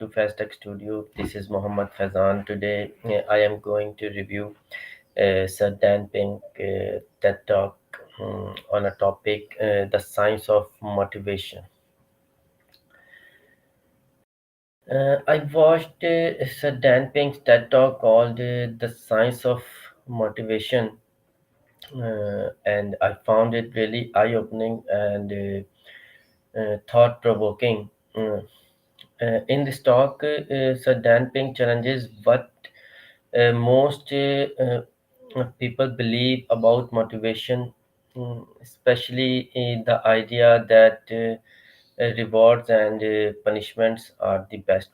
to Fastech Studio. This is Mohammad Faizan. Today, I am going to review Sir Dan Pink TED Talk on a topic, the science of motivation. I watched Sir Dan Pink's TED Talk called "The Science of Motivation," and I found it really eye-opening and thought-provoking. In this talk, Sir Dan Pink challenges what most people believe about motivation, especially the idea that rewards and punishments are the best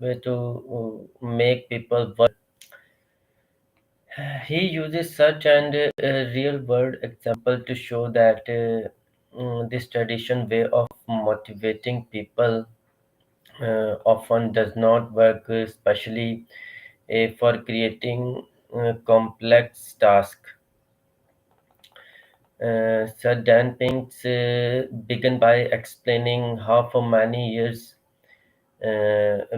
way to make people work. He uses such and real world example to show that this tradition way of motivating people often does not work, especially for creating complex tasks. Sir Dan Pinks began by explaining how for many years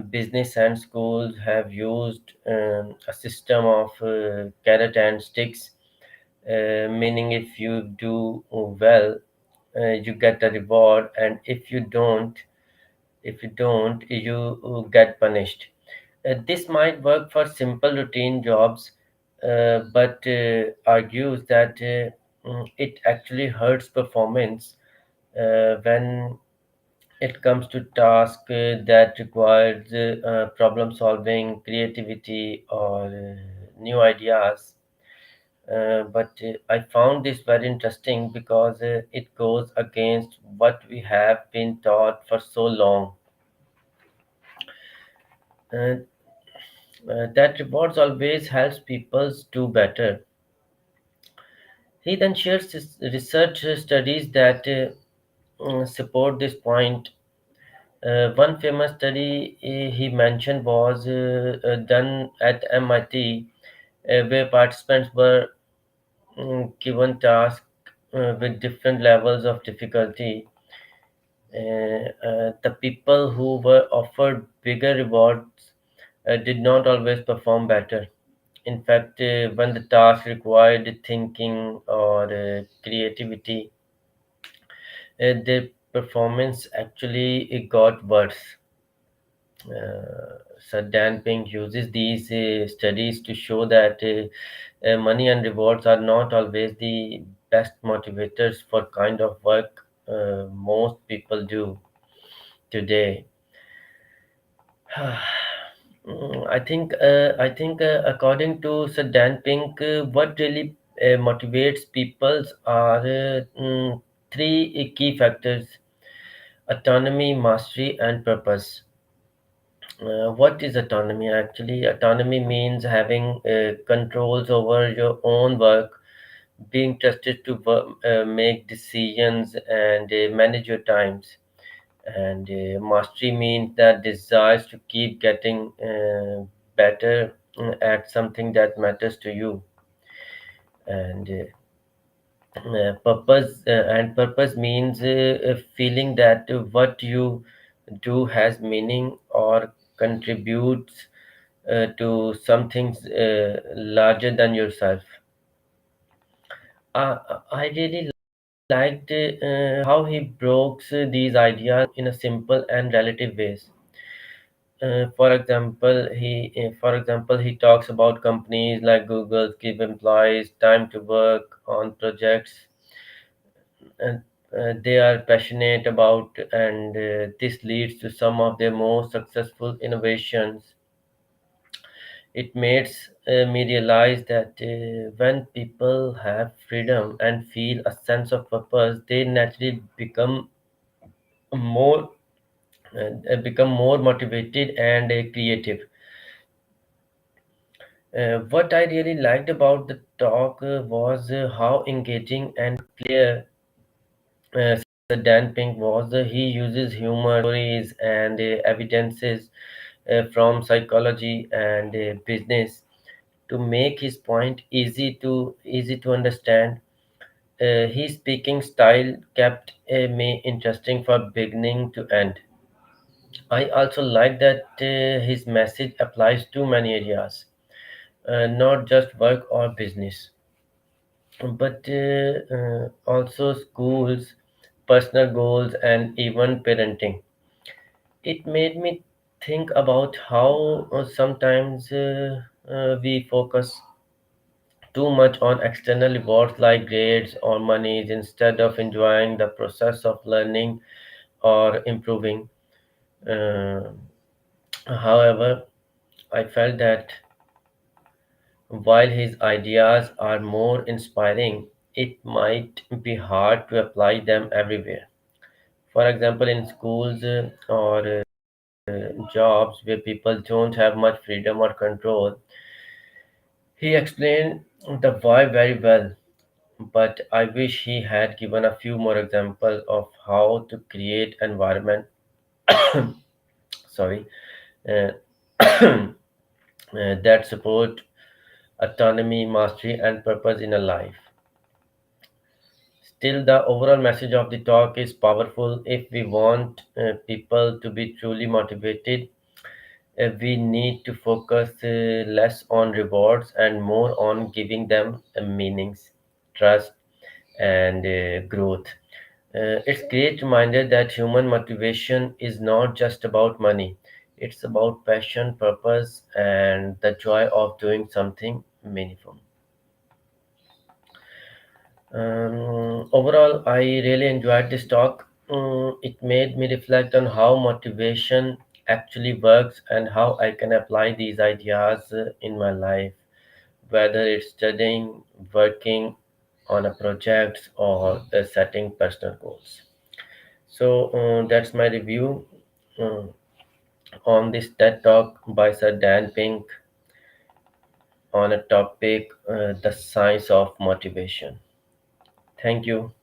business and schools have used a system of carrot and sticks, meaning if you do well, you get a reward, and if you don't, you get punished. This might work for simple routine jobs, but argues that it actually hurts performance when it comes to tasks that requires problem solving, creativity, or new ideas. But I found this very interesting because it goes against what we have been taught for so long. Uh, that rewards always helps people do better. He then shares his research studies that support this point. One famous study he mentioned was done at MIT, where participants were given tasks with different levels of difficulty. The people who were offered bigger rewards did not always perform better. In fact, when the task required thinking or creativity, their performance actually got worse. Sir Dan Pink uses these studies to show that money and rewards are not always the best motivators for kind of work most people do today. I think according to Sir Dan Pink, what really motivates people are three key factors: autonomy, mastery, and purpose. What is autonomy actually? Autonomy means having controls over your own work, being trusted to make decisions and manage your times. And mastery means that desires to keep getting better at something that matters to you. And purpose means a feeling that what you do has meaning or contributes to something larger than yourself. I really liked how he broke these ideas down in a simple and relative ways. For example, he talks about companies like Google give employees time to work on projects and they are passionate about, and this leads to some of their most successful innovations. It makes me realize that when people have freedom and feel a sense of purpose, they naturally more become more motivated and creative. What I really liked about the talk was how engaging and clear Sir Dan Pink was. He uses humor, stories, and evidences from psychology and business to make his point easy to understand. His speaking style kept me interesting from beginning to end. I also like that his message applies to many areas, not just work or business, but also schools, personal goals, and even parenting. It made me think about how sometimes we focus too much on external rewards like grades or monies instead of enjoying the process of learning or improving. Uh, However, I felt that while his ideas are more inspiring, it might be hard to apply them everywhere. For example, in schools or jobs where people don't have much freedom or control, he explained the why very well, but I wish he had given a few more examples of how to create environment sorry uh, that support autonomy, mastery, and purpose in a life. Still, the overall message of the talk is powerful. If we want people to be truly motivated, we need to focus less on rewards and more on giving them meanings, trust, and growth. It's great reminder that human motivation is not just about money. It's about passion, purpose, and the joy of doing something meaningful. Overall, I really enjoyed this talk. It made me reflect on how motivation actually works and how I can apply these ideas in my life, whether it's studying, working on a project, or setting personal goals. So that's my review uh, on this TED Talk by Sir Dan Pink on a topic, the science of motivation. Thank you.